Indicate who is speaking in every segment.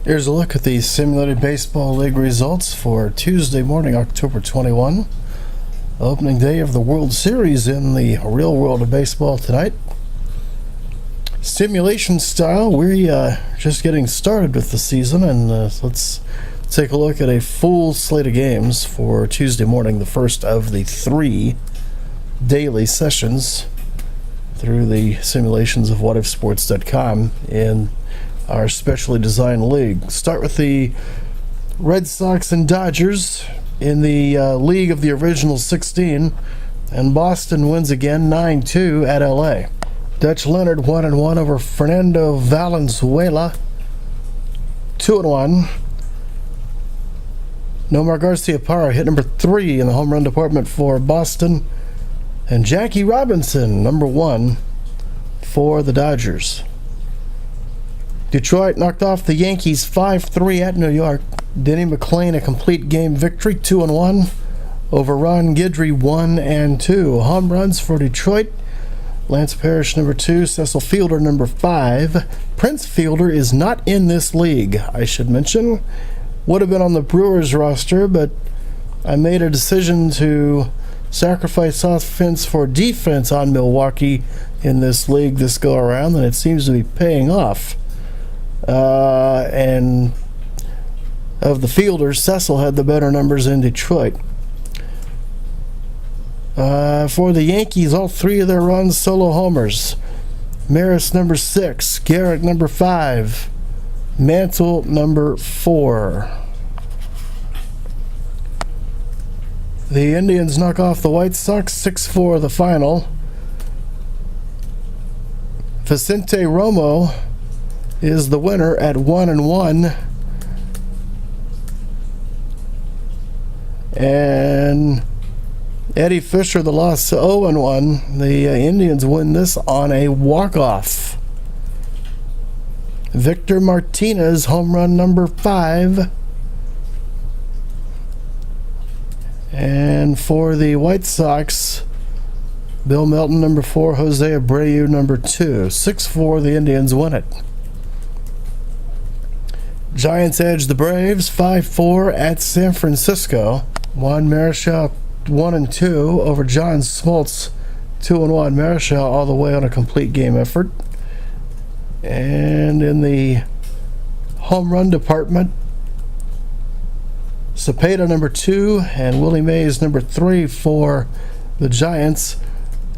Speaker 1: Here's a look at the Simulated Baseball League results for Tuesday morning, October 21. Opening day of the World Series in the real world of baseball tonight. Simulation style, we're just getting started with the season, and let's take a look at a full slate of games for Tuesday morning, the first of the 3 daily sessions through the simulations of whatifsports.com in our specially designed league. Start with the Red Sox and Dodgers in the league of the original 16, and Boston wins again 9-2 at LA. Dutch Leonard 1-1 over Fernando Valenzuela, 2-1. Nomar Garciaparra hit number 3 in the home run department for Boston, and Jackie Robinson number 1 for the Dodgers. Detroit knocked off the Yankees 5-3 at New York. Denny McLain a complete game victory, 2-1 over Ron Guidry, 1-2. Home runs for Detroit: Lance Parrish number 2, Cecil Fielder number 5. Prince Fielder is not in this league, I should mention. Would have been on the Brewers roster, but I made a decision to sacrifice offense for defense on Milwaukee in this league this go around, and it seems to be paying off. And of the fielders, Cecil had the better numbers in Detroit. For the Yankees, all 3 of their runs solo homers. Maris number 6, Garrett number 5, Mantle number 4. The Indians knock off the White Sox 6-4 the final. Vicente Romo is the winner at 1-1. And Eddie Fisher the loss, 0-1. The Indians win this on a walk-off. Victor Martinez, home run number 5. And for the White Sox, Bill Melton number 4, Jose Abreu number 2. 6-4, the Indians win it. Giants edge the Braves 5-4 at San Francisco. Juan Marichal 1-2 over John Smoltz, 2-1. Marichal all the way on a complete game effort. And in the home run department, Cepeda number 2 and Willie Mays number 3 for the Giants.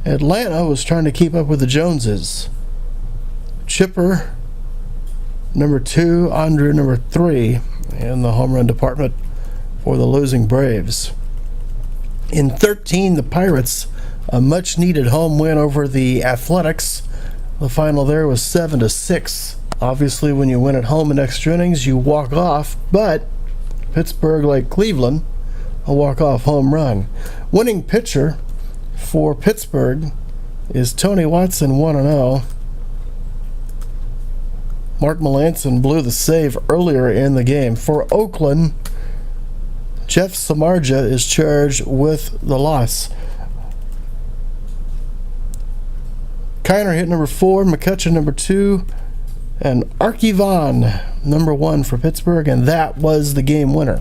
Speaker 1: Atlanta was trying to keep up with the Joneses. Chipper number 2, Andrew number 3 in the home run department for the losing Braves. In 13, the Pirates, a much needed home win over the Athletics. The final there was 7-6. Obviously, when you win at home in extra innings, you walk off, but Pittsburgh, like Cleveland, a walk-off home run. Winning pitcher for Pittsburgh is Tony Watson, 1-0. Mark Melancon blew the save earlier in the game. For Oakland, Jeff Samardzija is charged with the loss. Kiner hit number 4, McCutcheon number 2, and Arky Vaughan number 1 for Pittsburgh, and that was the game winner.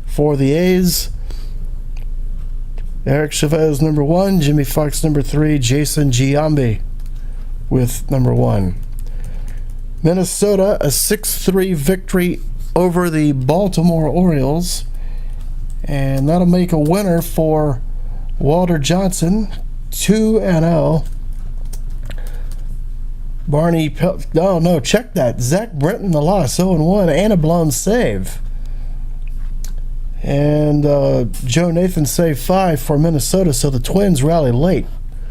Speaker 1: For the A's, Eric Chavez number 1, Jimmy Fox number 3, Jason Giambi with number 1. Minnesota, a 6-3 victory over the Baltimore Orioles, and that'll make a winner for Walter Johnson, 2-0. Check that. Zach Brenton the loss, 0-1, and a blown save. And Joe Nathan saved 5 for Minnesota, so the Twins rally late.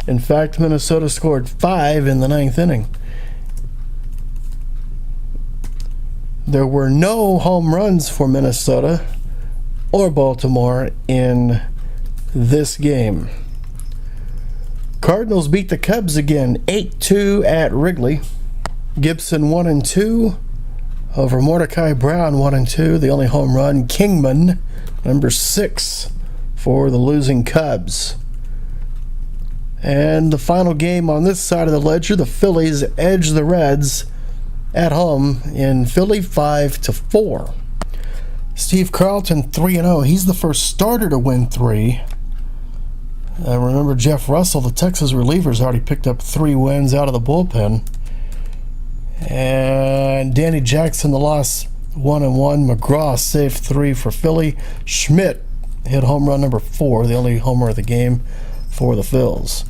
Speaker 1: In fact, Minnesota scored 5 in the 9th inning. There were no home runs for Minnesota or Baltimore in this game. Cardinals beat the Cubs again, 8-2 at Wrigley. Gibson 1-2 over Mordecai Brown, 1-2. The only home run, Kingman, number 6 for the losing Cubs. And the final game on this side of the ledger, the Phillies edge the Reds at home in Philly 5-4. Steve Carlton 3-0. He's the first starter to win 3. Remember Jeff Russell, the Texas reliever's already picked up 3 wins out of the bullpen. And Danny Jackson, the loss 1-1. McGraw saved 3 for Philly. Schmidt hit home run number 4, the only homer of the game for the Phils.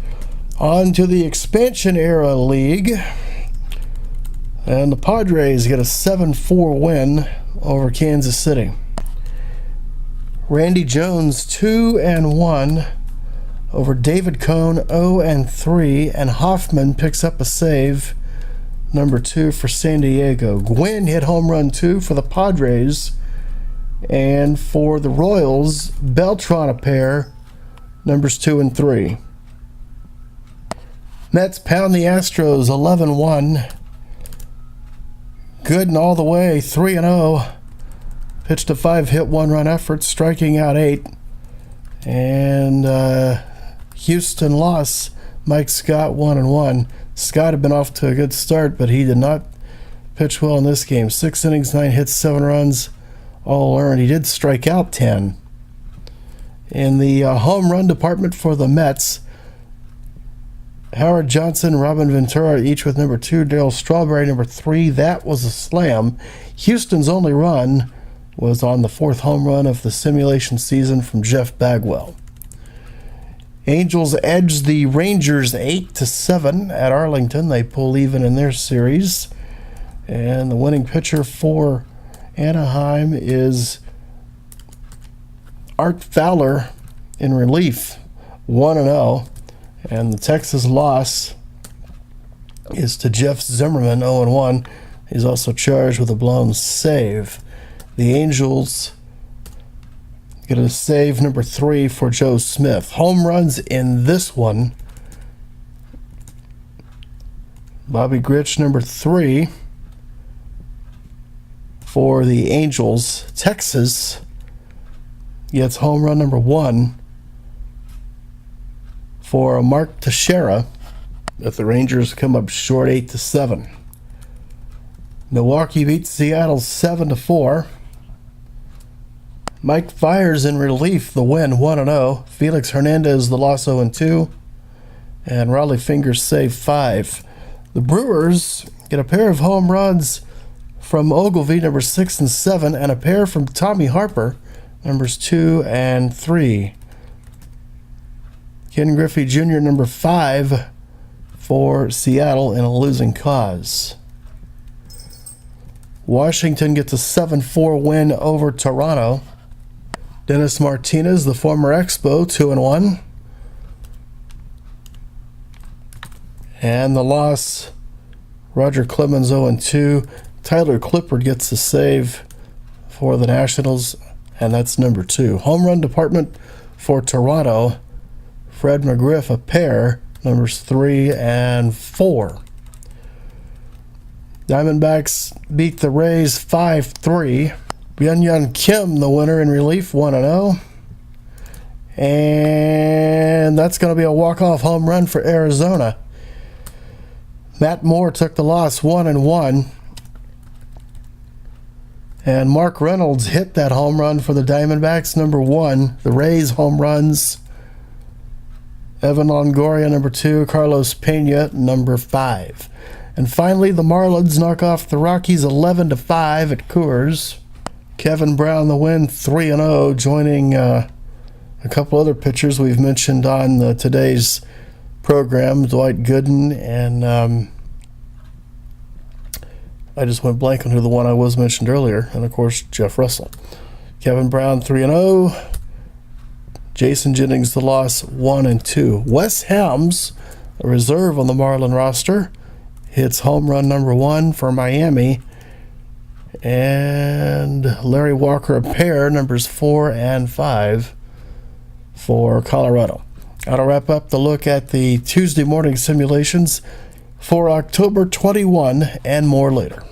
Speaker 1: On to the expansion era league. And the Padres get a 7-4 win over Kansas City. Randy Jones 2-1 over David Cone 0-3, and Hoffman picks up a save number 2 for San Diego. Gwynn hit home run 2 for the Padres, and for the Royals, Beltran a pair, numbers 2 and 3. Mets pound the Astros 11-1. Gooden all the way 3-0. Pitched a 5-hit 1-run effort, striking out 8. And Houston loss. Mike Scott 1-1. Scott had been off to a good start, but he did not pitch well in this game. 6 innings, 9 hits, 7 runs, all earned. He did strike out 10. In the home run department for the Mets, Howard Johnson, Robin Ventura, each with number 2. Darryl Strawberry, number 3. That was a slam. Houston's only run was on the 4th home run of the simulation season from Jeff Bagwell. Angels edged the Rangers 8-7 at Arlington. They pull even in their series. And the winning pitcher for Anaheim is Art Fowler in relief, 1-0. And the Texas loss is to Jeff Zimmerman, 0-1. He's also charged with a blown save. The Angels get a save number 3 for Joe Smith. Home runs in this one. Bobby Grich, number 3 for the Angels. Texas gets home run number 1 for Mark Teixeira, but the Rangers come up short 8-7. Milwaukee beats Seattle 7-4. Mike Fiers in relief, the win, 1-0. Felix Hernandez, the loss, 0-2. And Raleigh Fingers save 5. The Brewers get a pair of home runs from Ogilvy, number 6 and 7, and a pair from Tommy Harper, numbers 2 and 3. Ken Griffey Jr., number 5 for Seattle in a losing cause. Washington gets a 7-4 win over Toronto. Dennis Martinez, the former Expo, 2-1. And the loss, Roger Clemens 0-2. Tyler Clippard gets the save for the Nationals, and that's number 2. Home run department for Toronto, Fred McGriff a pair, numbers 3 and 4. Diamondbacks beat the Rays 5-3. Byung-Hyun Kim, the winner in relief, 1-0. And that's going to be a walk-off home run for Arizona. Matt Moore took the loss, 1-1. And Mark Reynolds hit that home run for the Diamondbacks, number 1. The Rays home runs, Evan Longoria, number 2. Carlos Pena, number 5. And finally, the Marlins knock off the Rockies 11-5 at Coors. Kevin Brown, the win, 3-0, joining a couple other pitchers we've mentioned on today's program, Dwight Gooden, and I just went blank on who the one I was mentioned earlier, and of course, Jeff Russell. Kevin Brown, 3-0. Jason Jennings, the loss, 1-2. Wes Helms, a reserve on the Marlin roster, hits home run number 1 for Miami. And Larry Walker, a pair, numbers 4 and 5 for Colorado. That'll wrap up the look at the Tuesday morning simulations for October 21 and more later.